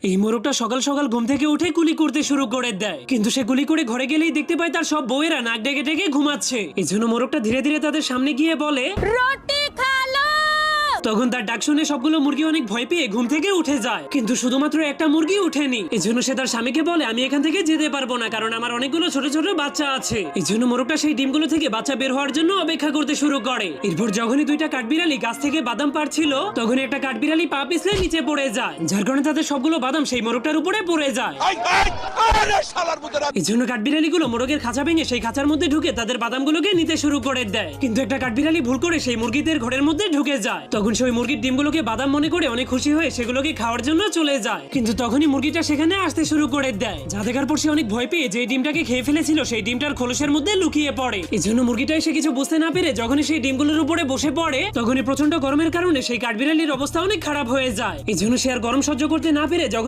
এই মোরগটা সকাল সকাল ঘুম থেকে উঠে কুলি করতে শুরু করে দেয়, কিন্তু সে কুলি করে ঘরে গেলেই দেখতে পায় তার সব বউয়েরা নাক ডেকে ডেকে ঘুমাচ্ছে। এই জন্য মোরগটা ধীরে ধীরে তাদের সামনে গিয়ে বলে, রুটি খালো। তখন তার ডাক শুনে সবগুলো মুরগি অনেক ভয় পেয়ে ঘুম থেকে উঠে যায়, কিন্তু শুধুমাত্র একটা মুরগি উঠেনি। এই জন্য সে তার স্বামীকে বলে, আমি এখান থেকে যেতে পারবো না, কারণ আমার অনেকগুলো ছোট ছোট বাচ্চা আছে। এই জন্য মোরগটা সেই ডিমগুলো থেকে বাচ্চা বের হওয়ার জন্য অপেক্ষা করতে শুরু করে। এরপর যখনই দুইটা কাঠবিড়ালি গাছ থেকে বাদাম পাড়ছিল, তখনই একটা কাঠবিড়ালি পা পিছলে নিচে পড়ে যায়, যার কারণে তাদের সবগুলো বাদাম সেই মোরগটার উপরে পড়ে যায়। এই জন্য কাঠবিড়ালিগুলো মোরগের খাঁচা ভেঙে সেই খাঁচার মধ্যে ঢুকে তাদের বাদামগুলোকে নিতে শুরু করে দেয়, কিন্তু একটা কাঠবিড়ালি ভুল করে সেই মুরগিদের ঘরের মধ্যে ঢুকে যায়। তখন সেই মুরগির ডিমগুলোকে বাদাম মনে করে অনেক খুশি হয়ে সেগুলোকে খাওয়ার জন্য চলে যায়, কিন্তু তখনই মুরগিটা সেখানে আসতে শুরু করে দেয়, যা দেখার পর সে অনেক ভয় পেয়ে যে ডিমটাকে খেয়ে ফেলেছিল সেই ডিমটার খোলসের মধ্যে লুকিয়ে পড়ে। এই জন্য মুরগিটা এসে কিছু বুঝতে না পেরে যখনই সেই ডিমগুলোর উপরে বসে পড়ে, তখনই প্রচন্ড গরমের কারণে সেই কাঠবিড়ালির অবস্থা অনেক খারাপ হয়ে যায়। এই জন্য সে আর গরম সহ্য করতে না পেরে